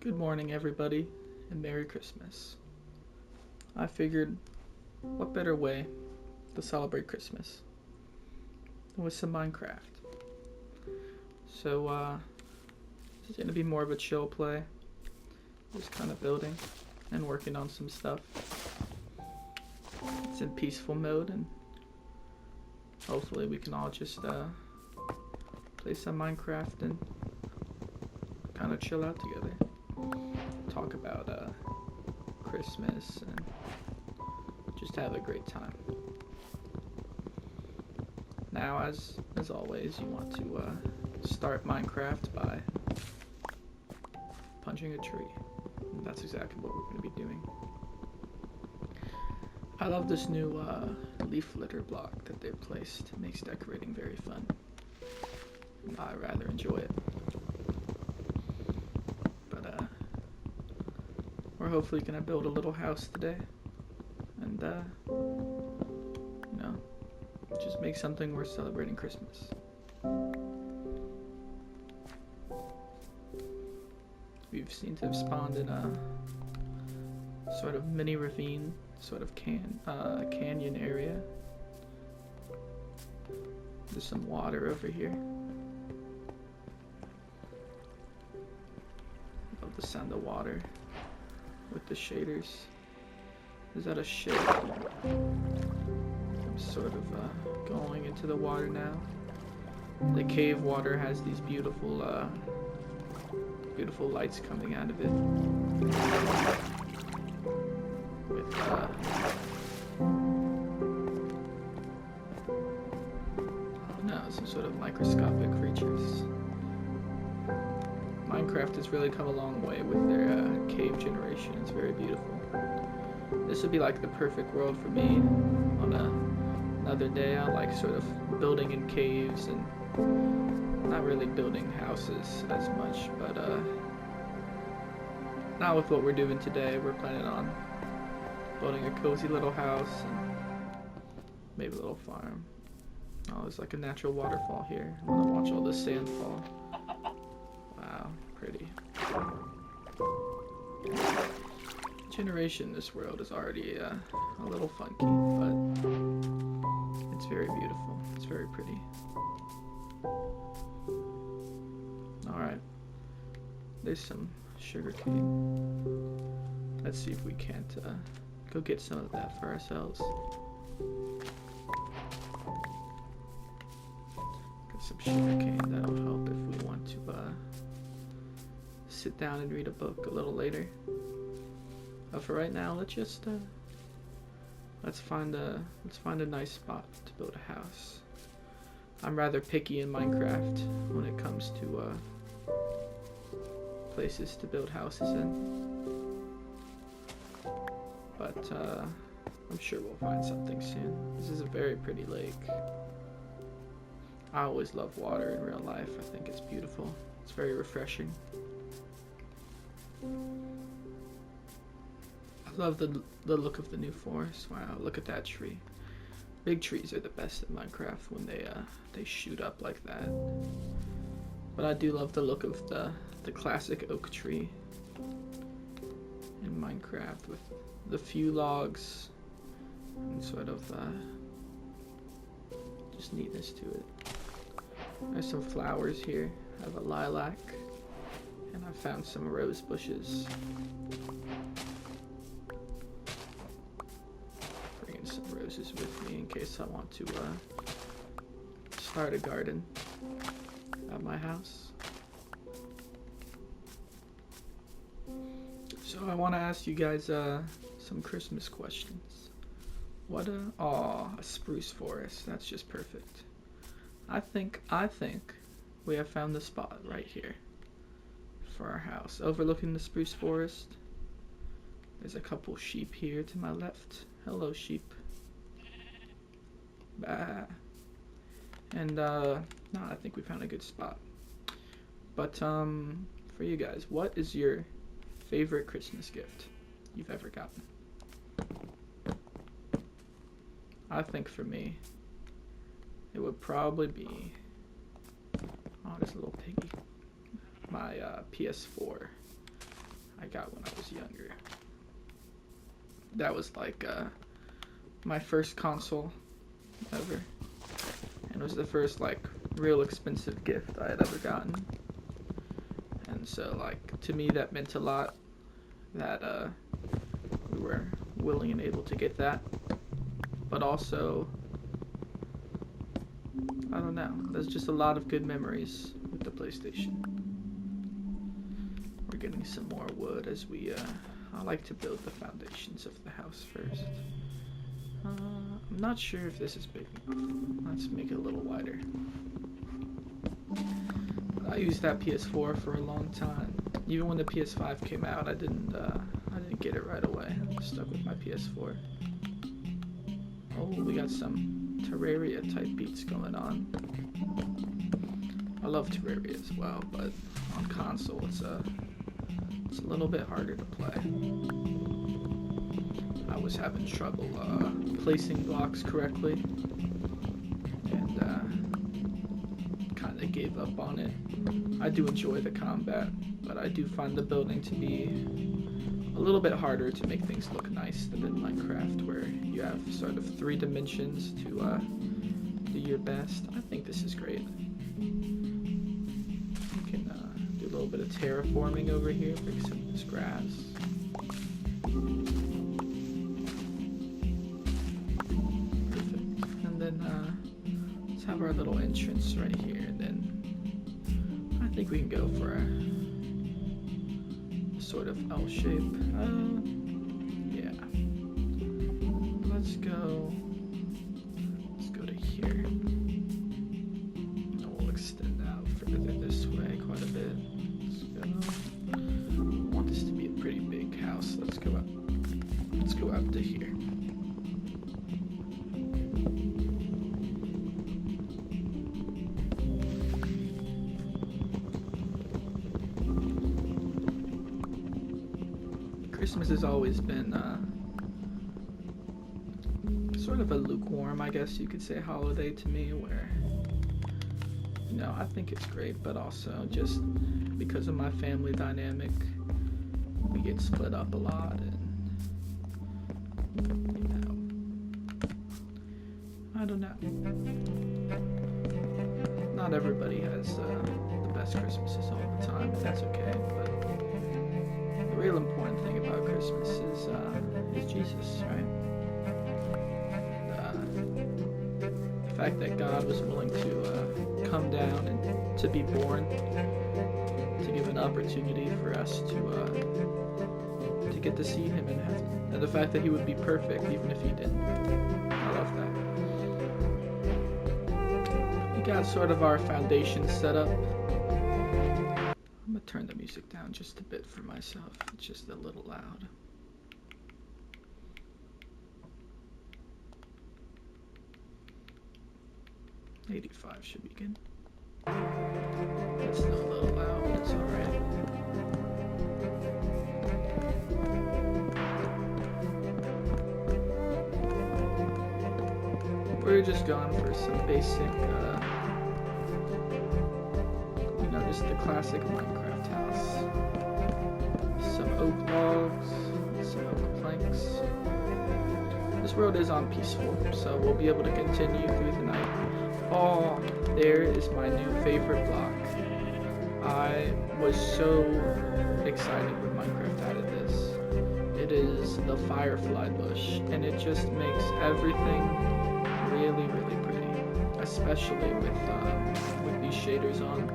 Good morning, everybody, and Merry Christmas. I figured, what better way to celebrate Christmas than with some Minecraft? So, it's gonna be more of a chill play, just kind of building and working on some stuff. It's in peaceful mode, and hopefully we can all just play some Minecraft and kind of chill out together. Talk about Christmas and just have a great time. Now, as always, you want to start Minecraft by punching a tree. And that's exactly what we're going to be doing. I love this new leaf litter block that they've placed. It makes decorating very fun. I rather enjoy it. We're hopefully gonna build a little house today, and just make something worth celebrating Christmas. We've seen to have spawned in a sort of mini ravine, sort of canyon area. There's some water over here. Love the sound of water with the shaders. Is that a ship? I'm sort of going into the water now. The cave water has these beautiful beautiful lights coming out of it. With some sort of microscopic creatures. Minecraft has really come a long way with their cave generation. It's very beautiful. This would be like the perfect world for me on another day. I like sort of building in caves and not really building houses as much, but not with what we're doing today. We're planning on building a cozy little house and maybe a little farm. Oh, there's like a natural waterfall here. I want to watch all this sand fall. Wow, pretty. Generation in this world is already a little funky, but it's very beautiful. It's very pretty. Alright. There's some sugar cane. Let's see if we can't go get some of that for ourselves. Got some sugar cane. That'll help if we want to sit down and read a book a little later. But for right now, let's find a nice spot to build a house. I'm rather picky in Minecraft when it comes to places to build houses in. But I'm sure we'll find something soon. This is a very pretty lake. I always love water in real life. I think it's beautiful. It's very refreshing. I love the look of the new forest. Wow, look at that tree. Big trees are the best in Minecraft when they shoot up like that. But I do love the look of the classic oak tree in Minecraft with the few logs and sort of just neatness to it. There's some flowers here. I have a lilac, and I found some rose bushes. Bringing some roses with me in case I want to start a garden at my house. So I want to ask you guys some Christmas questions. What a spruce forest. That's just perfect. I think we have found the spot right here for our house, overlooking the spruce forest. There's a couple sheep here to my left. Hello, sheep. Bah. And no, I think we found a good spot. But for you guys, what is your favorite Christmas gift you've ever gotten? I think for me, it would probably be, oh, there's a little piggy, my PS4. I got when I was younger. That was like my first console ever. And it was the first like real expensive gift I had ever gotten. And so like to me that meant a lot that we were willing and able to get that. But also, I don't know, there's just a lot of good memories with the PlayStation. We're getting some more wood as we I like to build the foundations of the house first. I'm not sure if this is big enough. Let's make it a little wider. I used that PS4 for a long time. Even when the PS5 came out, I didn't get it right away. I stuck with my PS4. Oh, we got some Terraria type beats going on. I love Terraria as well, but on console it's a little bit harder to play. I was having trouble placing blocks correctly, and kind of gave up on it. I do enjoy the combat, but I do find the building to be a little bit harder to make things look nice than in Minecraft, where you have sort of 3 dimensions to do your best. I think this is great. You can do a little bit of terraforming over here, fix some of this grass. Perfect. And then let's have our little entrance right here, and then I think we can go for a sort of L shape. Yeah. Let's go to here. And we'll extend out further this way quite a bit. Let's go. I want this to be a pretty big house. Let's go up. Let's go up to here. Christmas has always been sort of a lukewarm, I guess you could say, holiday to me, where, you know, I think it's great, but also just because of my family dynamic, we get split up a lot, and, you know, I don't know. Not everybody has the best Christmases all the time, and that's okay, but the real important thing about Christmas is Jesus, right? The fact that God was willing to come down and to be born, to give an opportunity for us to get to see Him in heaven, and the fact that He would be perfect even if He didn't. I love that. We got sort of our foundation set up. I'm gonna turn the music down just a bit for myself. It's just a little loud. $85 should be good. It's still a little loud, but it's alright. We're just going for some basic, just the classic Minecraft house. Some oak logs, some oak planks. This road is on peaceful, so we'll be able to continue through the night. Oh, there is my new favorite block. I was so excited when Minecraft added this. It is the firefly bush, and it just makes everything really, really pretty, especially with these shaders on.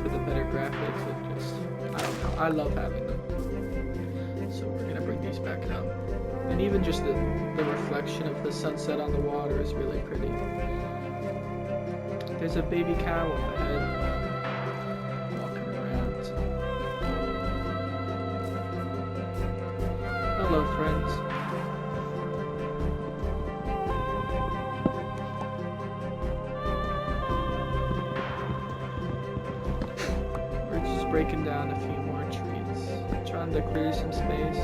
For the better graphics, it just, I don't know, I love having them. So we're gonna bring these back up. And even just the reflection of the sunset on the water is really pretty. There's a baby cow up ahead, walking around. Hello, friends. Breaking down a few more trees, trying to clear some space,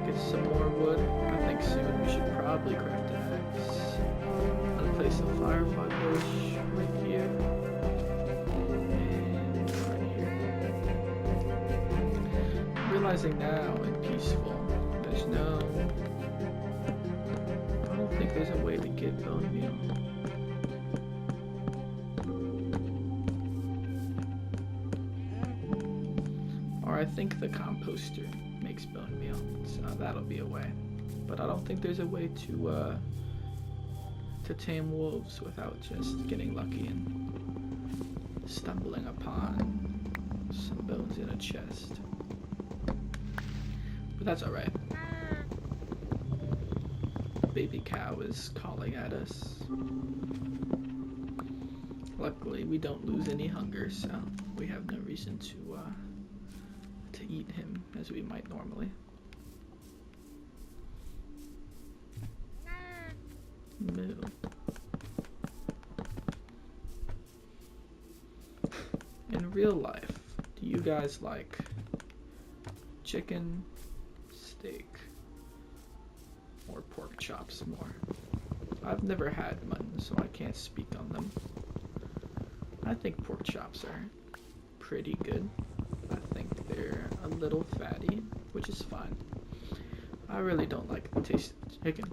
get some more wood. I think soon we should probably craft an axe. I'm gonna place a firefly bush right here and right here. realizing now in Peaceful, there's no... I don't think there's a way to get bone meal. Or I think the composter makes bone meal, so that'll be a way. But I don't think there's a way to tame wolves without just getting lucky and stumbling upon some bones in a chest. But that's alright. Baby cow is calling at us. Luckily, we don't lose any hunger, so we have no reason to eat him as we might normally. Moo. In real life, do you guys like chicken, steak, or pork chops more? I've never had mutton, so I can't speak on them. I think pork chops are pretty good. I think they're a little fatty, which is fine. I really don't like the taste of chicken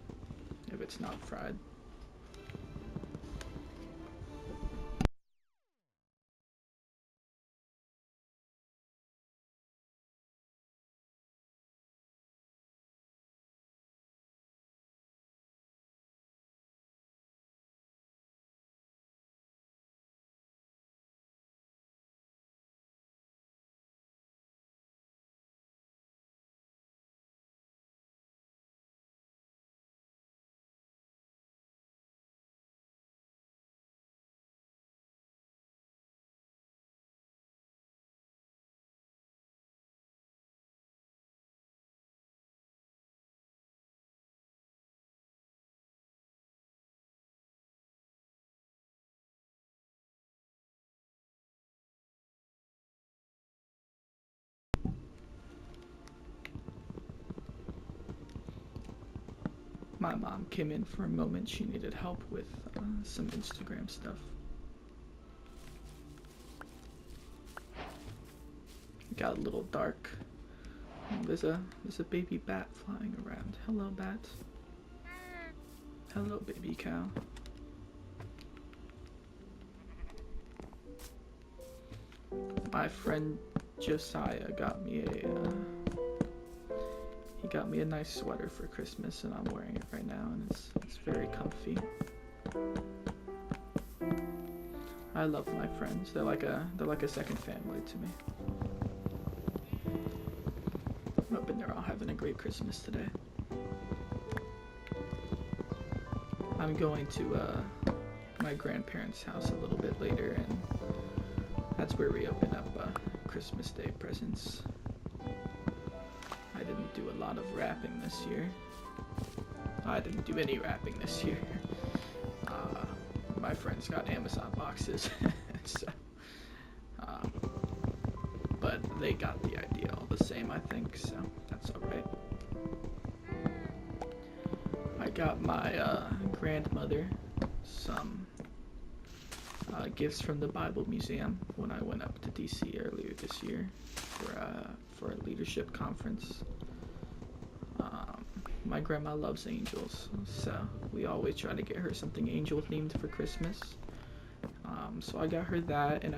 if it's not fried. My mom came in for a moment. She needed help with some Instagram stuff. It got a little dark. There's a baby bat flying around. Hello, bat. Hello, baby cow. My friend Josiah got me he got me a nice sweater for Christmas, and I'm wearing it right now, and it's very comfy. I love my friends. They're like a second family to me. I'm hoping they're all having a great Christmas today. I'm going to my grandparents' house a little bit later, and that's where we open up Christmas Day presents. I didn't do a lot of wrapping this year. I didn't do any wrapping this year. My friends got Amazon boxes, so, but they got the idea all the same, I think, so that's alright. I got my grandmother some gifts from the Bible Museum when I went up to DC earlier this year for a leadership conference. My grandma loves angels, so we always try to get her something angel themed for Christmas. So I got her that and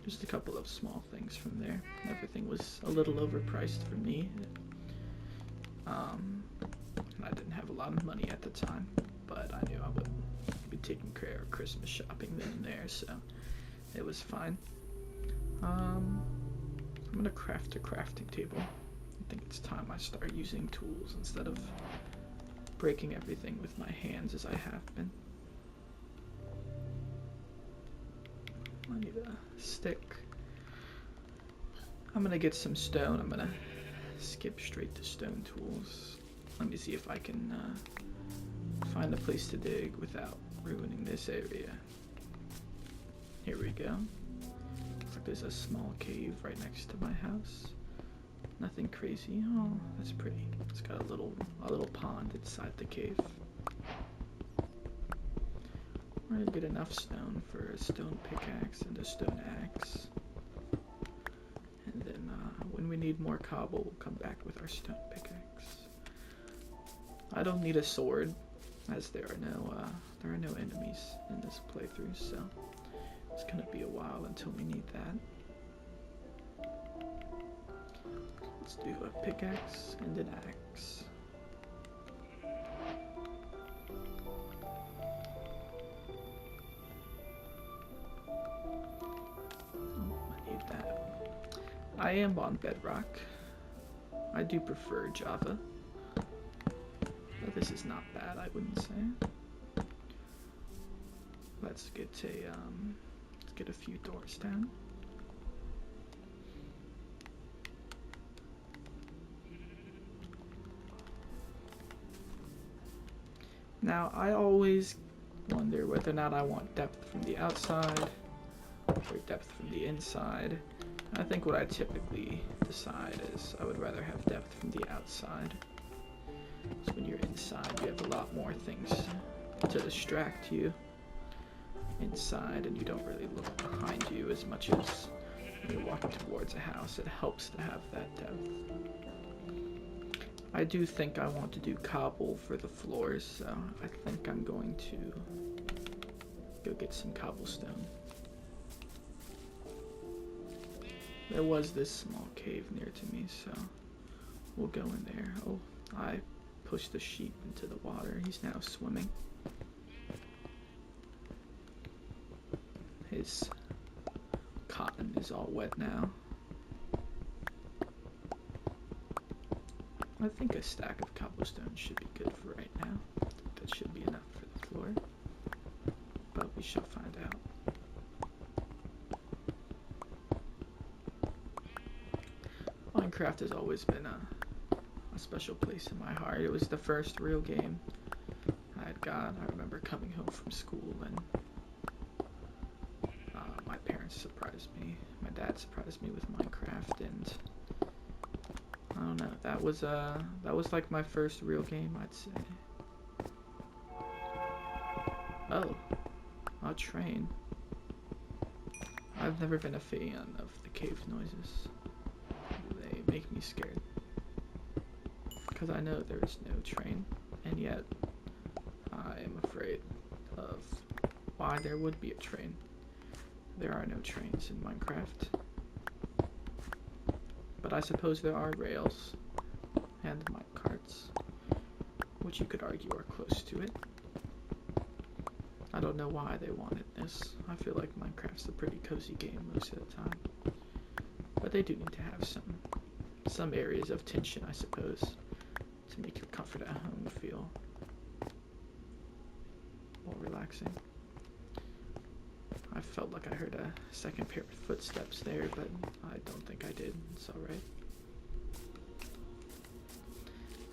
just a couple of small things from there. Everything was a little overpriced for me. And I didn't have a lot of money at the time, but I knew I would be taking care of Christmas shopping then and there, so it was fine. I'm gonna craft a crafting table. I think it's time I start using tools instead of breaking everything with my hands as I have been. I need a stick. I'm gonna get some stone. I'm gonna skip straight to stone tools. Let me see if I can find a place to dig without ruining this area. Here we go. Looks like there's a small cave right next to my house. Nothing crazy. Oh, that's pretty. It's got a little pond inside the cave. We're gonna get enough stone for a stone pickaxe and a stone axe. And we need more cobble, we'll come back with our stone pickaxe. I don't need a sword, as there are no enemies in this playthrough, so it's gonna be a while until we need that. Let's do a pickaxe and an axe. I am on Bedrock. I do prefer Java. But this is not bad, I wouldn't say. Let's get a few doors down. Now, I always wonder whether or not I want depth from the outside or depth from the inside. I think what I typically decide is I would rather have depth from the outside. So when you're inside, you have a lot more things to distract you inside, and you don't really look behind you as much as when you're walking towards a house. It helps to have that depth. I do think I want to do cobble for the floors, so I think I'm going to go get some cobblestone. There was this small cave near to me, so we'll go in there. Oh, I pushed the sheep into the water. He's now swimming. His cotton is all wet now. I think a stack of cobblestone should be good for right now. I think that should be enough for the floor, but we shall find out. Minecraft has always been a special place in my heart. It was the first real game I had got. I remember coming home from school and my parents surprised me. My dad surprised me with Minecraft, and I don't know. That was like my first real game, I'd say. Oh, a train. I've never been a fan of the cave noises. They make me scared. Because I know there is no train, and yet I am afraid of why there would be a train. There are no trains in Minecraft. But I suppose there are rails and minecarts, which you could argue are close to it. I don't know why they wanted this. I feel like Minecraft's a pretty cozy game most of the time. But they do need to have some areas of tension, I suppose, to make your comfort at home feel more relaxing. I felt like I heard a second pair of footsteps there, but I don't think I did. It's alright.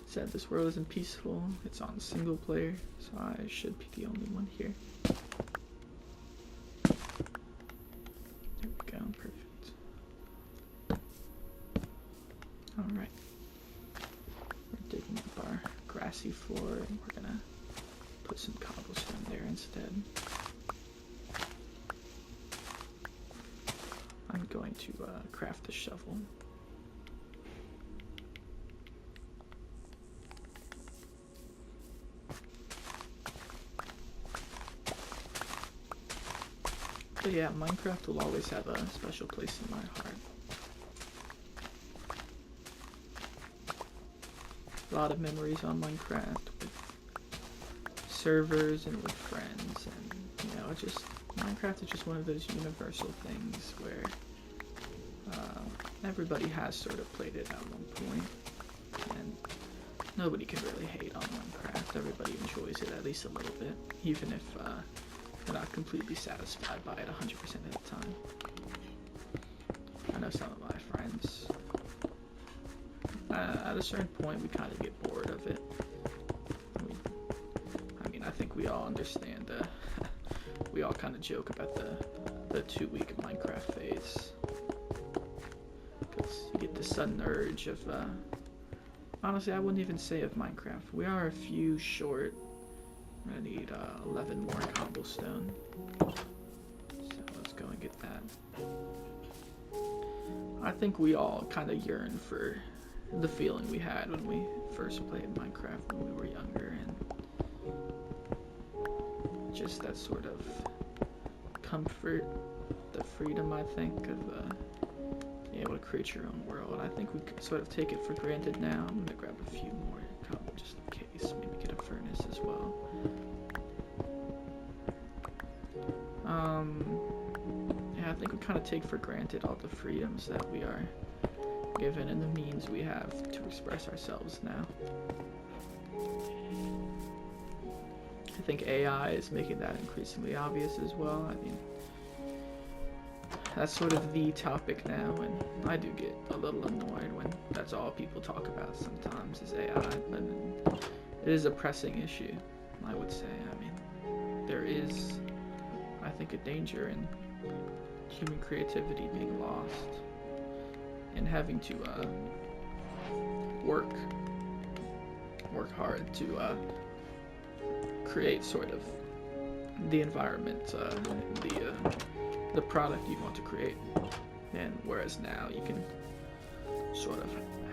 Said this world isn't peaceful. It's on single player, so I should be the only one here. There we go, perfect. Alright. We're digging up our grassy floor, and we're gonna put some cobblestone there instead. I'm going to craft a shovel. But yeah, Minecraft will always have a special place in my heart. A lot of memories on Minecraft with servers and with friends, and you know, Minecraft is just one of those universal things where everybody has sort of played it at one point, and nobody can really hate on Minecraft. Everybody enjoys it at least a little bit, even if they're not completely satisfied by it 100% of the time. I know some of my friends, at a certain point, we kind of get bored of it. I mean, I think we all understand, we all kind of joke about the 2-week Minecraft phase. Because you get the sudden urge of, honestly, I wouldn't even say of Minecraft. We are a few short. I'm gonna need 11 more cobblestone. So let's go and get that. I think we all kind of yearn for the feeling we had when we first played Minecraft when we were younger, and just that sort of comfort, the freedom, I think, of being able to create your own world. I think we sort of take it for granted now. I'm gonna grab a few more to come just in case, maybe get a furnace as well. Yeah, I think we kind of take for granted all the freedoms that we are given and the means we have to express ourselves now. I think AI is making that increasingly obvious as well. I mean, that's sort of the topic now, and I do get a little annoyed when that's all people talk about sometimes is AI, but it is a pressing issue, I would say. I mean, there is, I think, a danger in human creativity being lost and having to work hard to create sort of the environment, the product you want to create. And whereas now you can sort of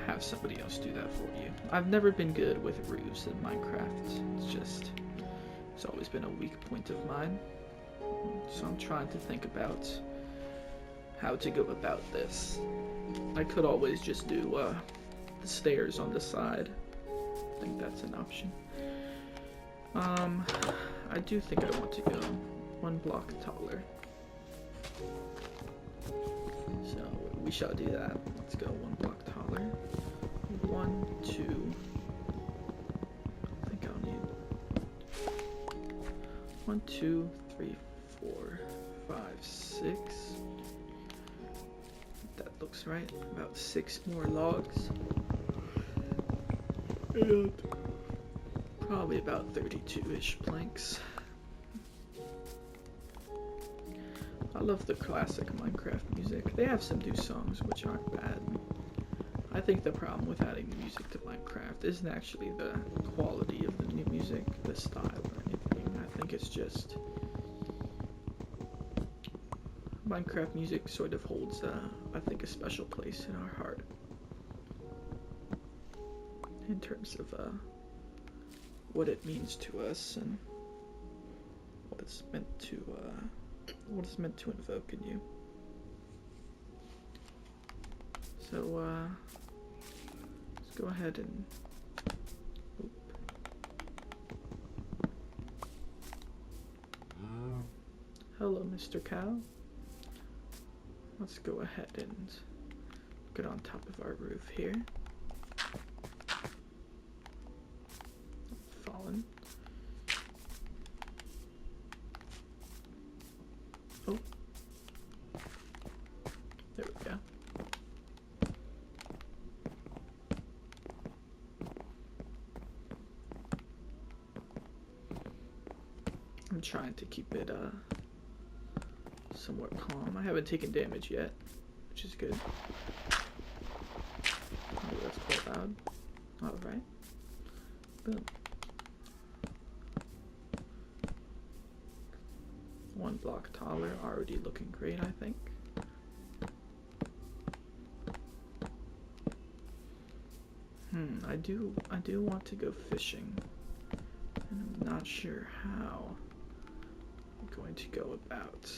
have somebody else do that for you. I've never been good with roofs in Minecraft. It's always been a weak point of mine. So I'm trying to think about how to go about this. I could always just do the stairs on the side. I think that's an option. I do think I want to go one block taller. So we shall do that. Let's go one block taller. 1, 2. I think I'll need 1, 2, 3, 4, 5, 6. That looks right. About 6 more logs. And probably about 32-ish planks. I love the classic Minecraft music. They have some new songs which aren't bad. I think the problem with adding new music to Minecraft isn't actually the quality of the new music, the style or anything. I think it's just Minecraft music sort of holds, I think, a special place in our heart in terms of what it means to us and what it's meant to invoke in you. So let's go ahead and hello, Mr. Cow. Let's go ahead and get on top of our roof here. Fallen. Oh. There we go. I'm trying to keep it somewhat calm. I haven't taken damage yet, which is good. Oh, that's quite loud. Alright. Boom. 1 block taller, already looking great, I think. I do want to go fishing, and I'm not sure how I'm going to go about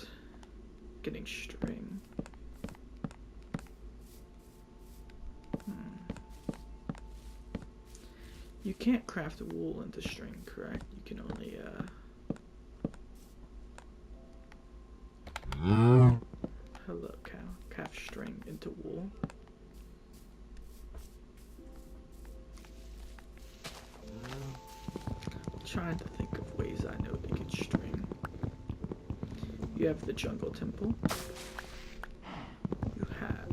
getting string. You can't craft wool into string, correct? You can only hello, cow. Craft string into wool. Trying to think of ways I know to get string. You have the jungle temple. You have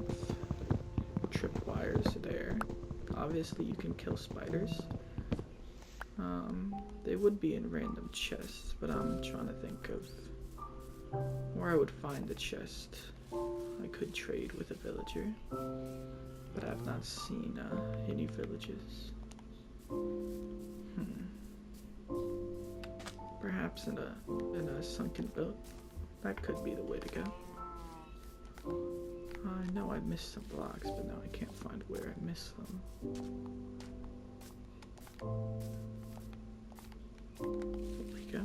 tripwires there. Obviously you can kill spiders. They would be in random chests, but I'm trying to think of where I would find the chest. I could trade with a villager, but I've not seen any villages. Perhaps in a sunken boat. That could be the way to go. I know I missed some blocks, but now I can't find where I missed them. There we go.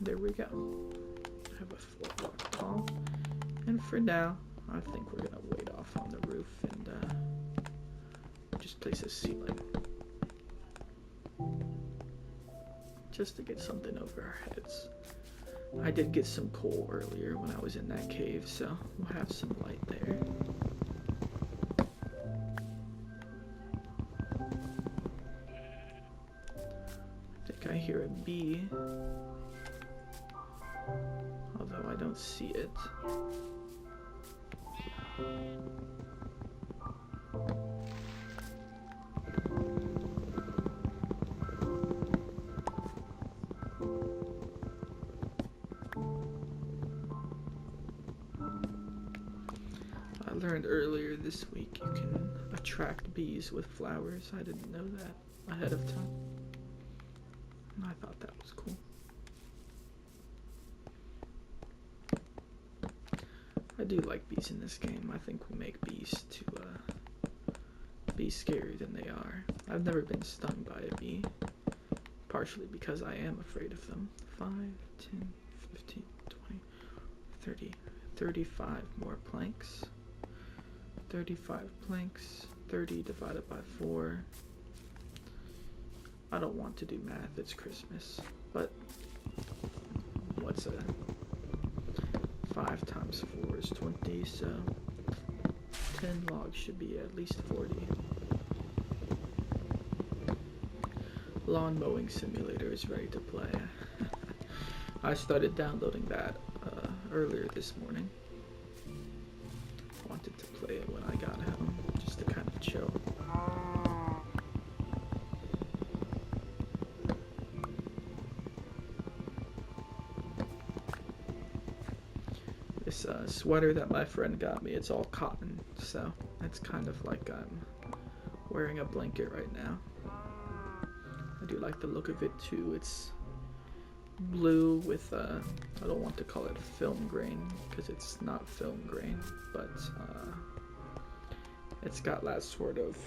There we go. I have a 4-block tall. And for now, I think we're gonna wait off on the roof and just place a ceiling. Just to get something over our heads. I did get some coal earlier when I was in that cave, so we'll have some light there. I think I hear a bee, although I don't see it. I learned earlier this week you can attract bees with flowers. I didn't know that ahead of time. I thought that was cool. I do like bees in this game. I think we make bees to be scarier than they are. I've never been stung by a bee, partially because I am afraid of them. 5, 10, 15, 20, 30, 35 more planks. 35 planks, 30 divided by 4. I don't want to do math, it's Christmas, but what's a 5 times 4 is 20, so 10 logs should be at least 40. Lawn mowing simulator is ready to play. I started downloading that earlier this morning. Wanted to play it when I got home, just to kind of chill. This sweater that my friend got me, it's all cotton, so it's kind of like I'm wearing a blanket right now. I do like the look of it too. It's blue with I don't want to call it film grain because it's not film grain, but it's got that sort of,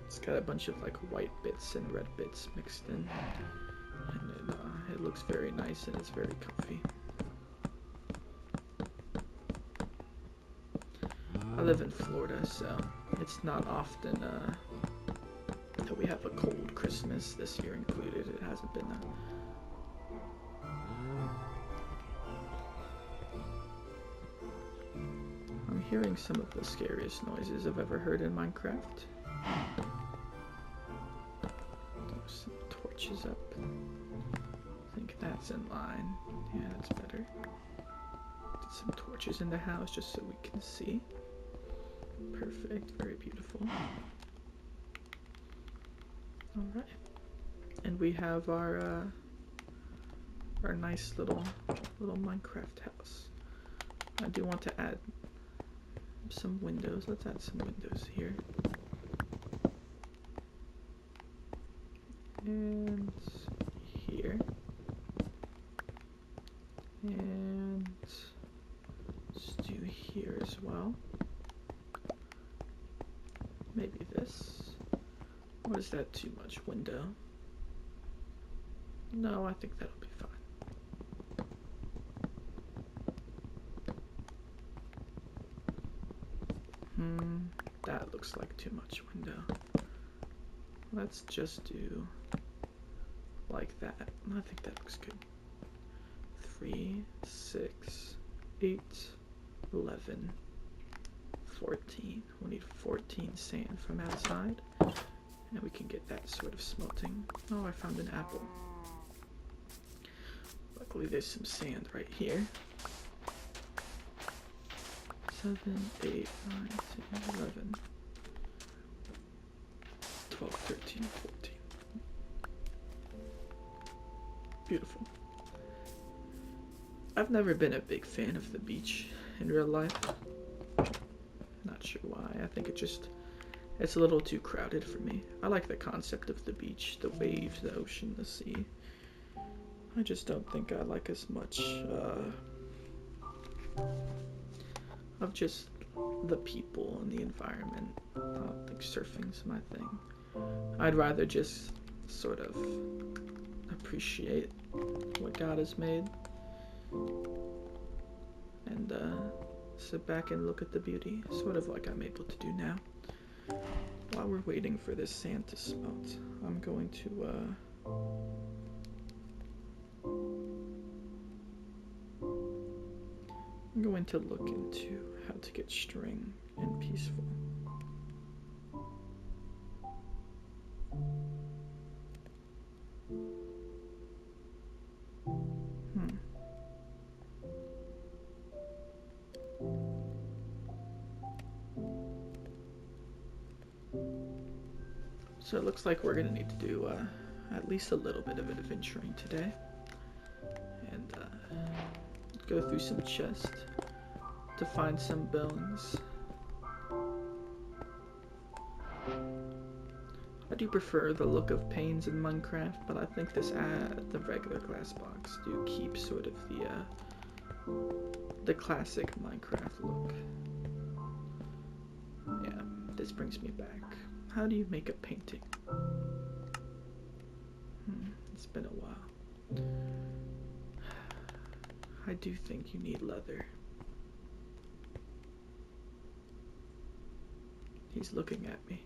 it's got a bunch of like white bits and red bits mixed in, and it looks very nice and it's very comfy. I live in Florida, so it's not often that we have a cold Christmas, this year included. It hasn't been I'm hearing some of the scariest noises I've ever heard in Minecraft. There's some torches up. I think that's in line. Yeah, that's better. Get some torches in the house just so we can see. Perfect, very beautiful. Alright. And we have our nice little Minecraft house. I do want to add some windows. Let's add some windows here. And here. And let's do here as well. Maybe this. Or is that too much window? No, I think that'll be fine. That looks like too much window. Let's just do like that. I think that looks good. 3, 6, 8, 11, 14. We need 14 sand from outside. And we can get that sort of smelting. Oh, I found an apple. Luckily there's some sand right here. 7, 8, 9, 10, 11, 12, 13, 14. Beautiful. I've never been a big fan of the beach in real life. Not sure why. I think it's a little too crowded for me. I like the concept of the beach, the waves, the ocean, the sea. I just don't think I like as much of just the people and the environment. I don't think surfing's my thing. I'd rather just sort of appreciate what God has made and sit back and look at the beauty, sort of like I'm able to do now. While we're waiting for this sand to smelt, I'm going to look into how to get string and peaceful. So it looks like we're gonna need to do at least a little bit of adventuring today, and go through some chests to find some bones. I do prefer the look of panes in Minecraft, but I think the regular glass box do keep sort of the classic Minecraft look. Yeah, this brings me back. How do you make a painting? It's been a while. I do think you need leather. He's looking at me.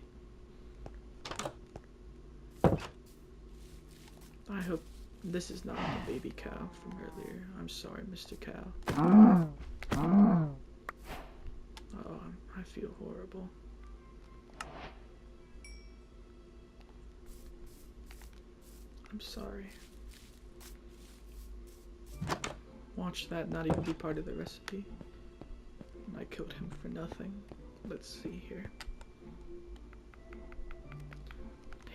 I hope this is not the baby cow from earlier. I'm sorry, Mr. Cow. Oh, I feel horrible. I'm sorry. Watch that not even be part of the recipe. I killed him for nothing. Let's see here.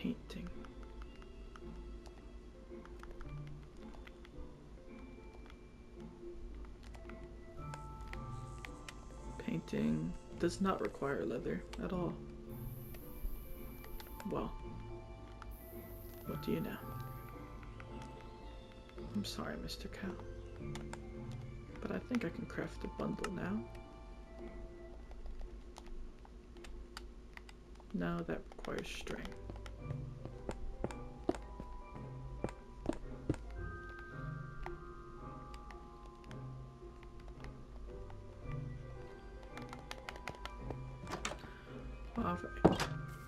Painting. Painting does not require leather at all. Well, what do you know? I'm sorry, Mr. Cow, but I think I can craft a bundle now. No, that requires string. Alright,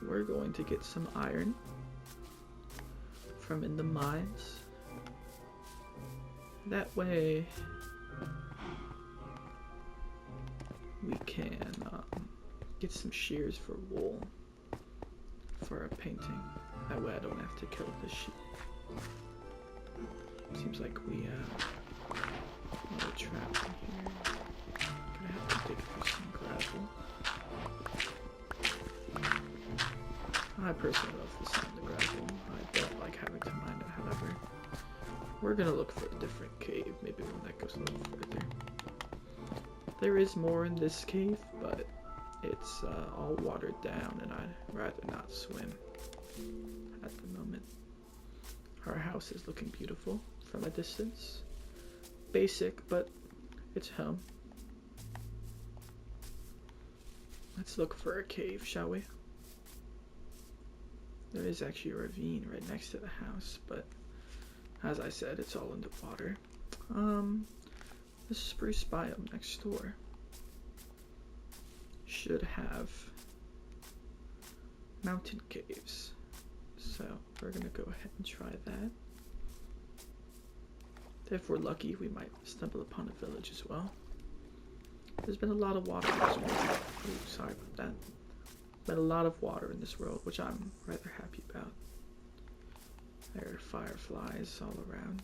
we're going to get some iron from in the mines. That way we can get some shears for wool for a painting. That way I don't have to kill the sheep. Seems like we have a trap in here. Gonna have to dig through some gravel. I personally love the sound of gravel. I don't like having to mine it, however. We're gonna look for a different cave, maybe one that goes a little further. There is more in this cave, but it's all watered down, and I'd rather not swim at the moment. Our house is looking beautiful from a distance. Basic, but it's home. Let's look for a cave, shall we? There is actually a ravine right next to the house, but as I said, it's all underwater. The spruce biome next door should have mountain caves. So we're gonna go ahead and try that. If we're lucky, we might stumble upon a village as well. There's been a lot of water in this world. Ooh, sorry about that. Been a lot of water in this world, which I'm rather happy about. There are fireflies all around.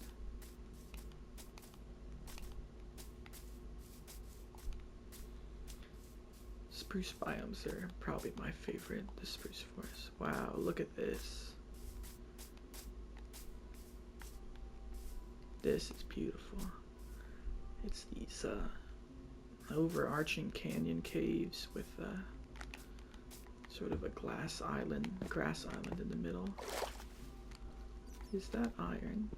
Spruce biomes are probably my favorite, the spruce forest. Wow, look at this. This is beautiful. It's these overarching canyon caves with sort of a grass island in the middle. Is that iron?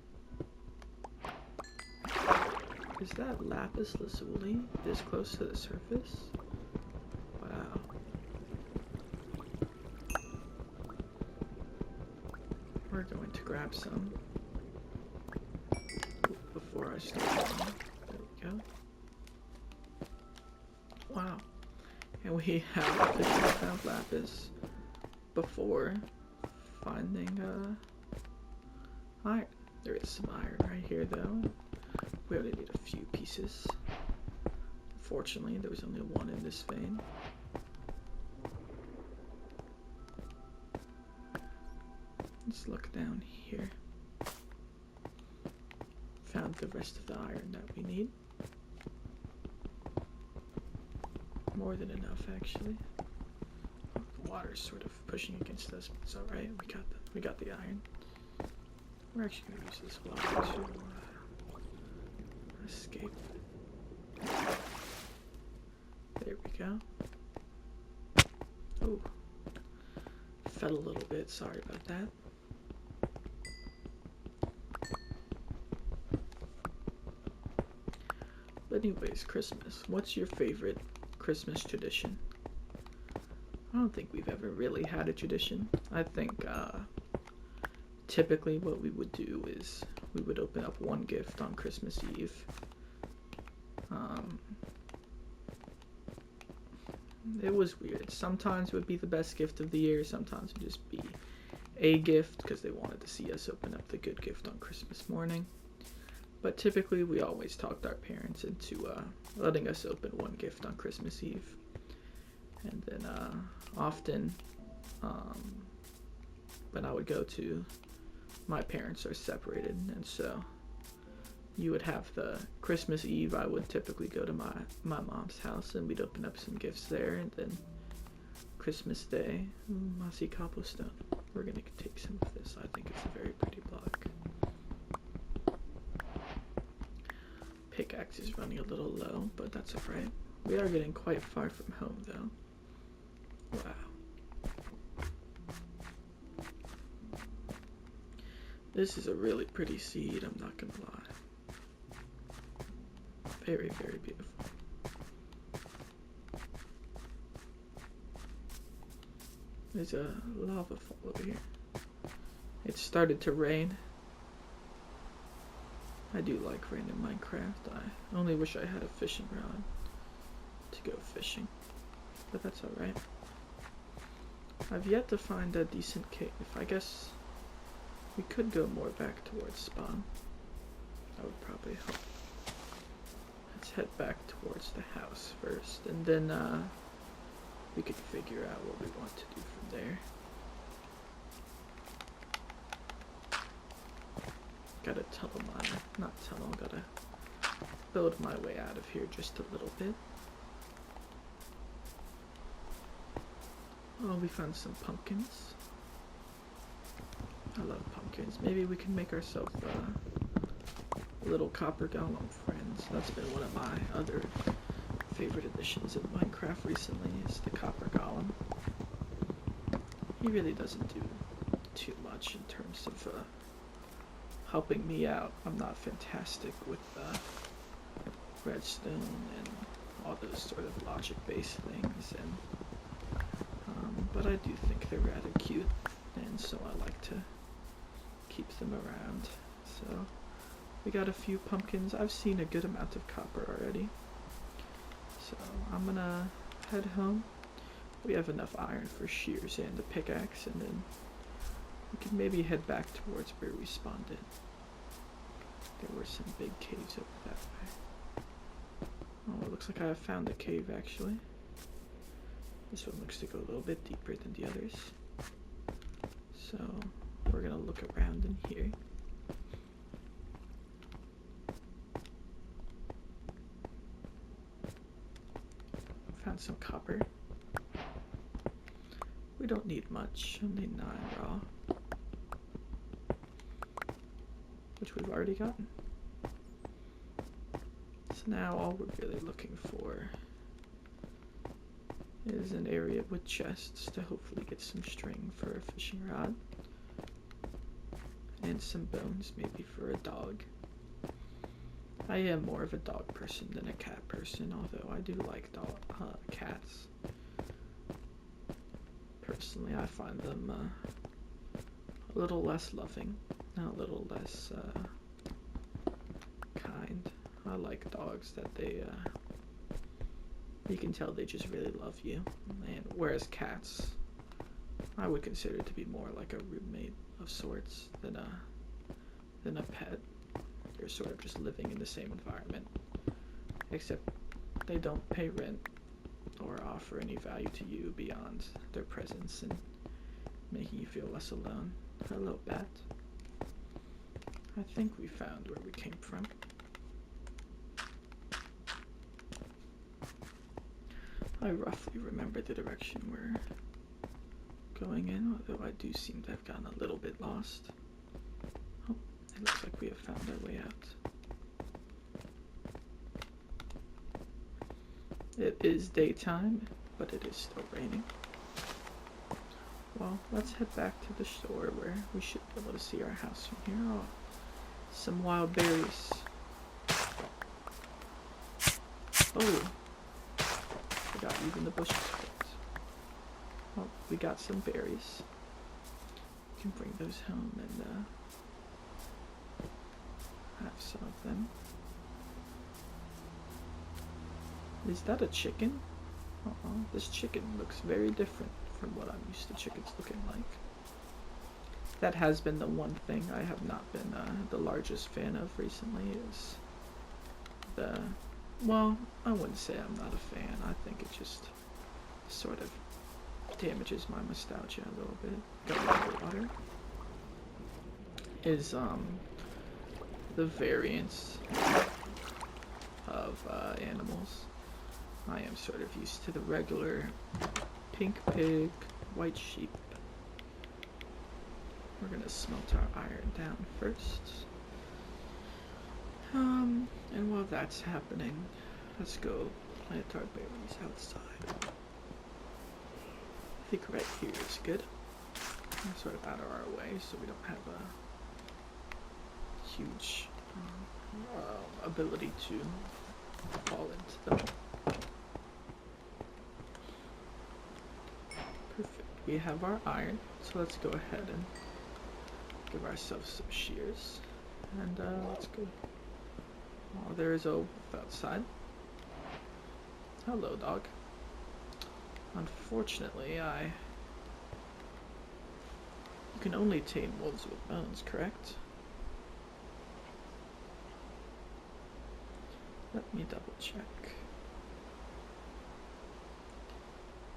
Is that lapis lazuli this close to the surface? Wow. We're going to grab some before I start going. There we go. Wow. And we have officially found lapis before finding iron. There is some iron right here though. We only need a few pieces. Fortunately, there was only one in this vein. Let's look down here. Found the rest of the iron that we need. More than enough, actually. The water's sort of pushing against us, but it's alright. We got the iron. We're actually gonna use this water to escape. There we go. Oh, fell a little bit. Sorry about that. But anyways, Christmas. What's your favorite Christmas tradition? I don't think we've ever really had a tradition. I think typically what we would do is we would open up one gift on Christmas Eve. It was weird. Sometimes it would be the best gift of the year. Sometimes it would just be a gift because they wanted to see us open up the good gift on Christmas morning. But typically we always talked our parents into letting us open one gift on Christmas Eve. And then often when I would go to, my parents are separated, and so you would have the Christmas Eve. I would typically go to my mom's house and we'd open up some gifts there, and then Christmas Day, I see cobblestone. We're gonna take some of this. I think it's a very pretty block. Pickaxe is running a little low, but that's alright. We are getting quite far from home though. Wow. This is a really pretty seed, I'm not gonna lie. Very, very beautiful. There's a lava fall over here. It started to rain. I do like rain in Minecraft. I only wish I had a fishing rod to go fishing, but that's alright. I've yet to find a decent cave. I guess we could go more back towards spawn. That would probably help. Let's head back towards the house first, and then we could figure out what we want to do from there. Gotta tunnel gotta build my way out of here just a little bit. Oh, we found some pumpkins. I love pumpkins. Maybe we can make ourselves little copper golem friends. That's been one of my other favorite additions in Minecraft recently, is the copper golem. He really doesn't do too much in terms of helping me out. I'm not fantastic with redstone and all those sort of logic-based things, and but I do think they're rather cute, and so I like to keep them around. So we got a few pumpkins. I've seen a good amount of copper already, so I'm gonna head home. We have enough iron for shears and a pickaxe, and then we can maybe head back towards where we spawned in. There were some big caves over that way. Oh, it looks like I have found a cave actually. This one looks to go a little bit deeper than the others. So we're gonna look around in here. Found some copper. We don't need much, only 9 raw. Which we've already gotten. So now all we're really looking for is an area with chests to hopefully get some string for a fishing rod. And some bones maybe for a dog. I am more of a dog person than a cat person, although I do like cats. Personally, I find them a little less loving, a little less kind. I like dogs that you can tell they just really love you. And whereas cats, I would consider to be more like a roommate of sorts than a pet. You're sort of just living in the same environment, except they don't pay rent or offer any value to you beyond their presence and making you feel less alone. Hello, Bat. I think we found where we came from. I roughly remember the direction we're going in, although I do seem to have gotten a little bit lost. Oh, it looks like we have found our way out. It is daytime, but it is still raining. Well, let's head back to the shore where we should be able to see our house from here. Oh, some wild berries. Oh, forgot even the bushes worked. Well, we got some berries. We can bring those home and have some of them. Is that a chicken? This chicken looks very different from what I'm used to chickens looking like. That has been the one thing I have not been the largest fan of recently is well, I wouldn't say I'm not a fan. I think it just sort of damages my nostalgia a little bit. Got water. Is the variance of animals. I am sort of used to the regular pink pig, white sheep. We're gonna smelt our iron down first. And while that's happening, let's go plant our berries outside. I think right here is good. Sort of out of our way so we don't have a huge ability to fall into them. Perfect. We have our iron, so let's go ahead and give ourselves some shears. And let's go. Oh, there is a wolf outside. Hello, dog. Unfortunately, you can only tame wolves with bones, correct? Let me double check.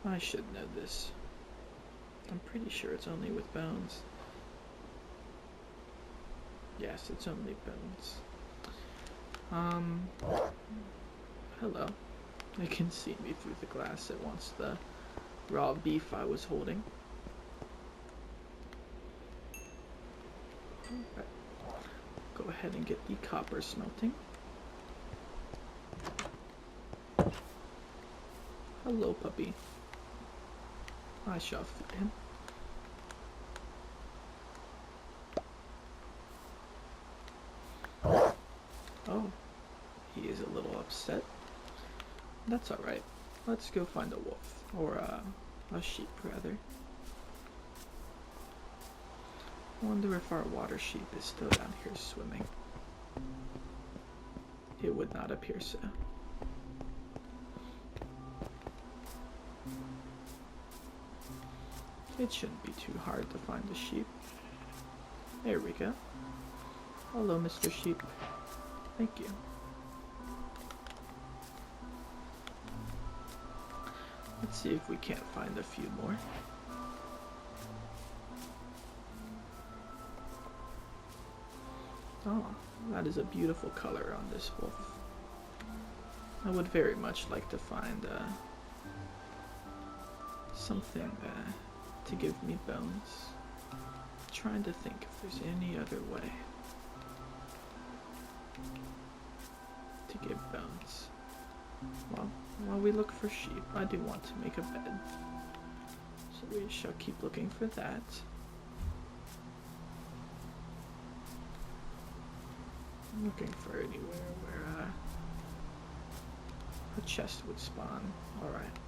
I should know this. I'm pretty sure it's only with bones. Yes, it's only bones. Hello. It can see me through the glass. It wants the raw beef I was holding. Alright. Go ahead and get the copper smelting. Hello, puppy. I shall feed him. Oh, he is a little upset. That's alright. Let's go find a wolf. Or a sheep, rather. I wonder if our water sheep is still down here swimming. It would not appear so. It shouldn't be too hard to find the sheep. There we go. Hello, Mr. Sheep. Thank you. Let's see if we can't find a few more. Oh, that is a beautiful color on this wolf. I would very much like to find something to give me bones. I'm trying to think if there's any other way to give bones. Well, while we look for sheep, I do want to make a bed. So we shall keep looking for that. I'm looking for anywhere where A chest would spawn. Alright.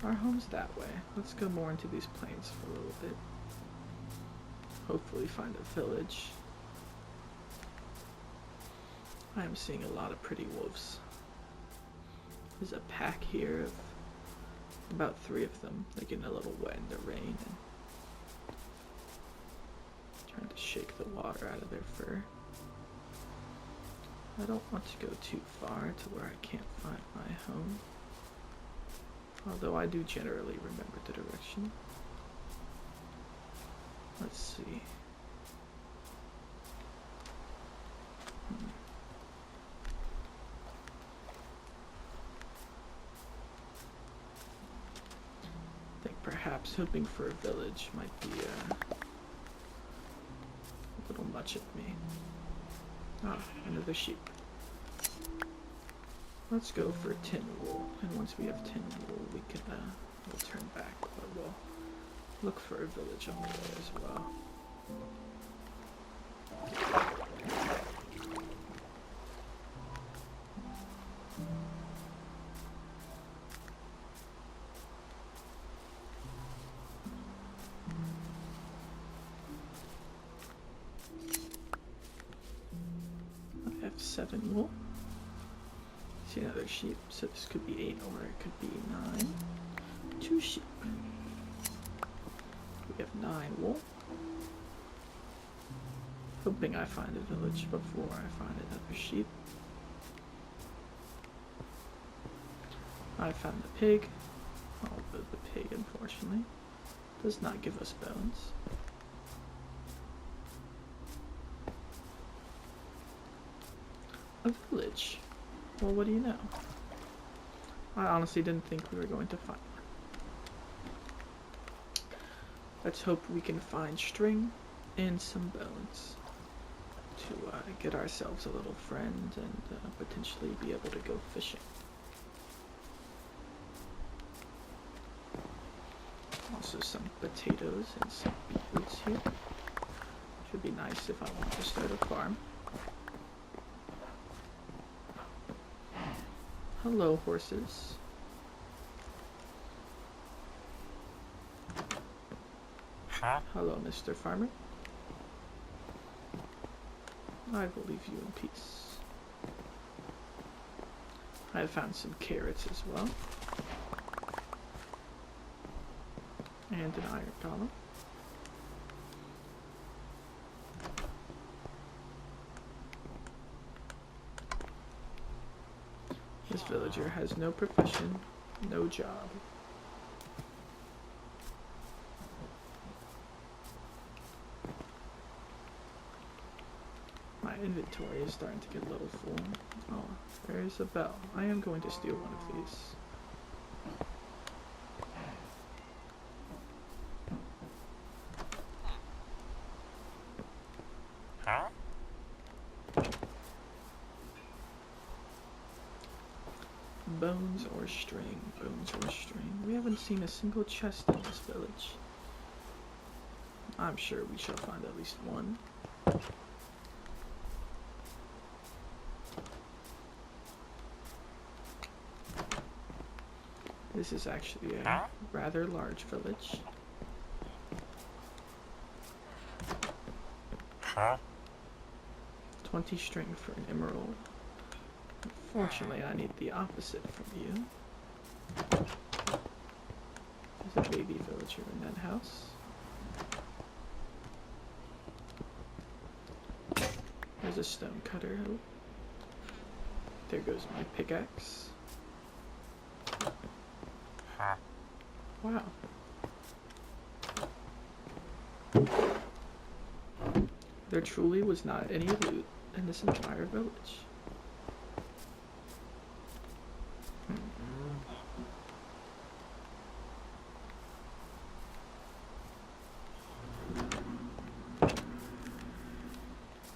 Our home's that way. Let's go more into these plains for a little bit. Hopefully find a village. I am seeing a lot of pretty wolves. There's a pack here of about 3 of them. They're getting a little wet in the rain and trying to shake the water out of their fur. I don't want to go too far to where I can't find my home. Although I do generally remember the direction. Let's see. I think perhaps hoping for a village might be a little much of me. Ah, another sheep. Let's go for 10 wool, and once we have 10 wool, we can we'll turn back, but we'll look for a village on the way as well. I have 7 wool. See another sheep, so this could be 8 or it could be 9. 2 sheep. We have 9 wool. Hoping I find a village before I find another sheep. I found the pig. Although the pig, unfortunately, does not give us bones. A village. Well, what do you know? I honestly didn't think we were going to find one. Let's hope we can find string and some bones to get ourselves a little friend and potentially be able to go fishing. Also some potatoes and some beetroots here. Should be nice if I want to start a farm. Hello, horses. Huh? Hello, Mr. Farmer. I will leave you in peace. I have found some carrots as well. And an iron collar. This villager has no profession, no job. My inventory is starting to get a little full. Oh, there's a bell. I am going to steal one of these. Huh? Bones or string, bones or string. We haven't seen a single chest in this village. I'm sure we shall find at least one. This is actually a rather large village. Huh? 20 string for an emerald. Unfortunately, I need the opposite from you. There's a baby villager in that house. There's a stone cutter. Oh. There goes my pickaxe. Huh? Wow. There truly was not any loot in this entire village.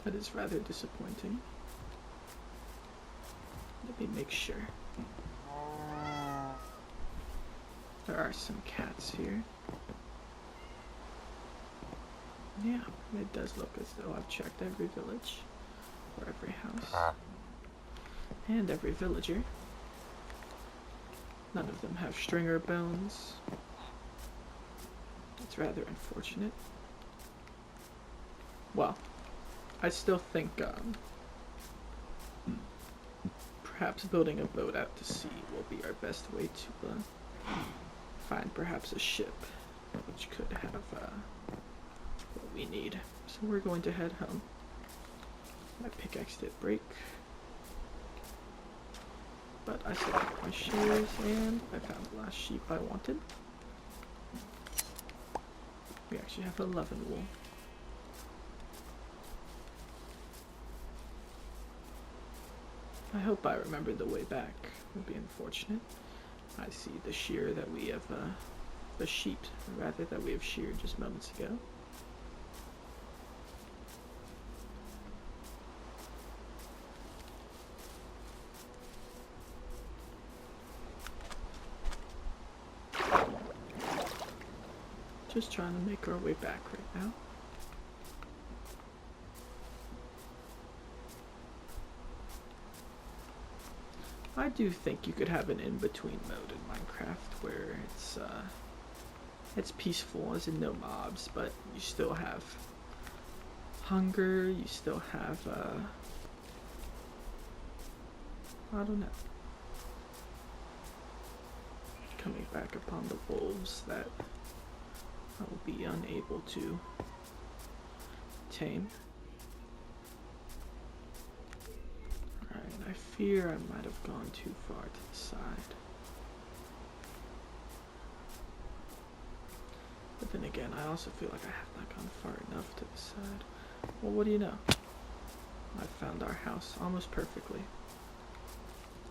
That is rather disappointing. Let me make sure. There are some cats here. Yeah, it does look as though I've checked every village, or every house, and every villager. None of them have stringer bones. It's rather unfortunate. Well, I still think perhaps building a boat out to sea will be our best way to find perhaps a ship which could have what we need. So we're going to head home. My pickaxe did break, but I still have my shears and I found the last sheep I wanted. We actually have 11 wool. I hope I remember the way back. It would be unfortunate. I see the shear that we have, the sheep, rather, that we have sheared just moments ago. Just trying to make our way back right now. I do think you could have an in-between mode in Minecraft where it's peaceful, as in no mobs, but you still have hunger, you still have, I don't know. Coming back upon the wolves that I will be unable to tame. Alright, I fear I might have gone too far to the side. But then again, I also feel like I have not gone far enough to the side. Well, what do you know? I found our house almost perfectly.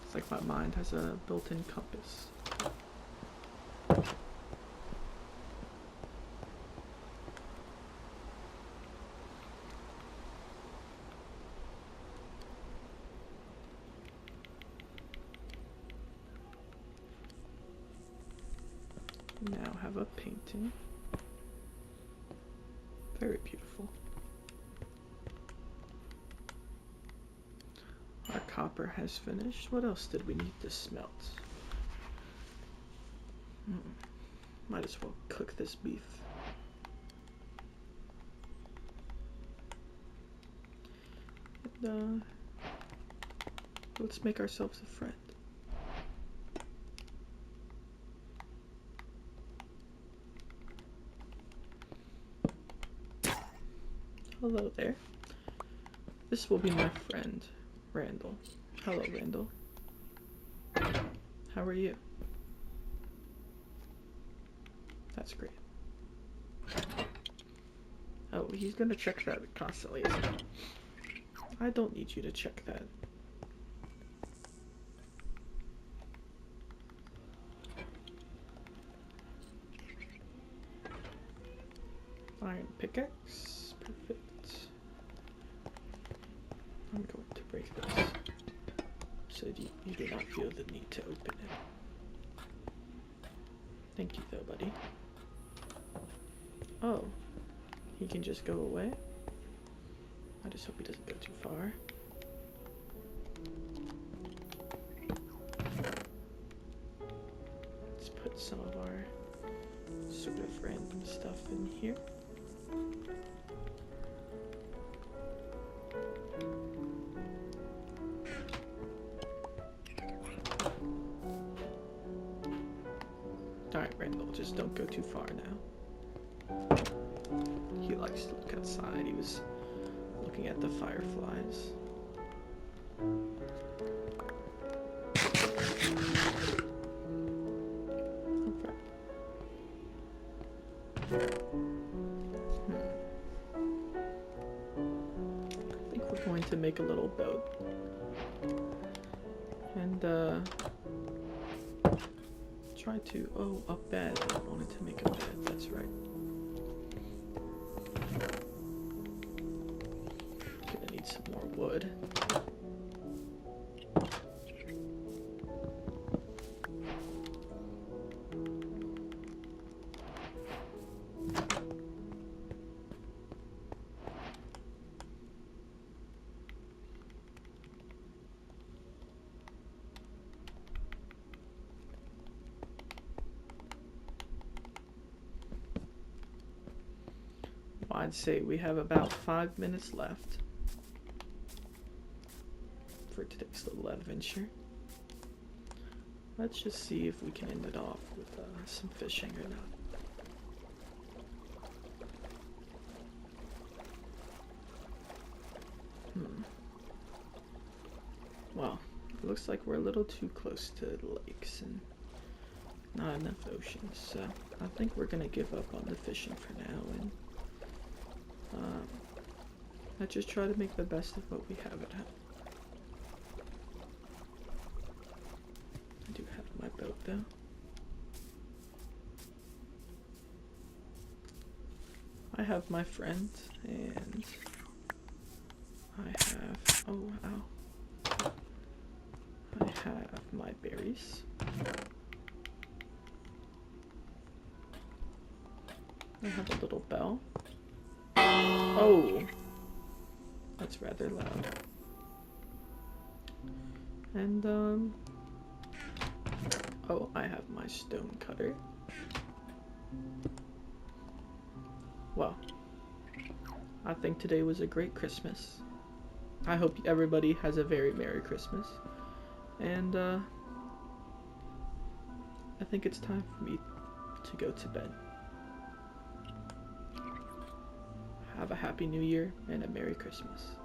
It's like my mind has a built-in compass. Now have a painting. Very beautiful. Our copper has finished. What else did we need to smelt? Might as well cook this beef. And, let's make ourselves a friend. Hello there. This will be my friend, Randall. Hello, Randall. How are you? That's great. Oh, he's gonna check that constantly, isn't he? I don't need you to check that. Iron pickaxe. Perfect. I'm going to break this so you do not feel the need to open it. Thank you though, buddy. Oh, he can just go away? I just hope he doesn't go too far. Let's put some of our sort of random stuff in here. Alright, Randall, just don't go too far now. He likes to look outside. He was looking at the fireflies. Okay. I think we're going to make a little boat. And, try to, oh, a bed. I wanted to make a bed, that's right. Gonna need some more wood. I'd say we have about 5 minutes left for today's little adventure. Let's just see if we can end it off with some fishing or not. Well, it looks like we're a little too close to the lakes and not enough oceans, so I think we're gonna give up on the fishing for now and let's just try to make the best of what we have at home. I do have my boat though. I have my friend and I have, oh wow, I have my berries. I have a little bell. Oh, that's rather loud. And oh, I have my stone cutter. Well, I think today was a great Christmas. I hope everybody has a very Merry Christmas. And I think it's time for me to go to bed. Have a Happy New Year and a Merry Christmas.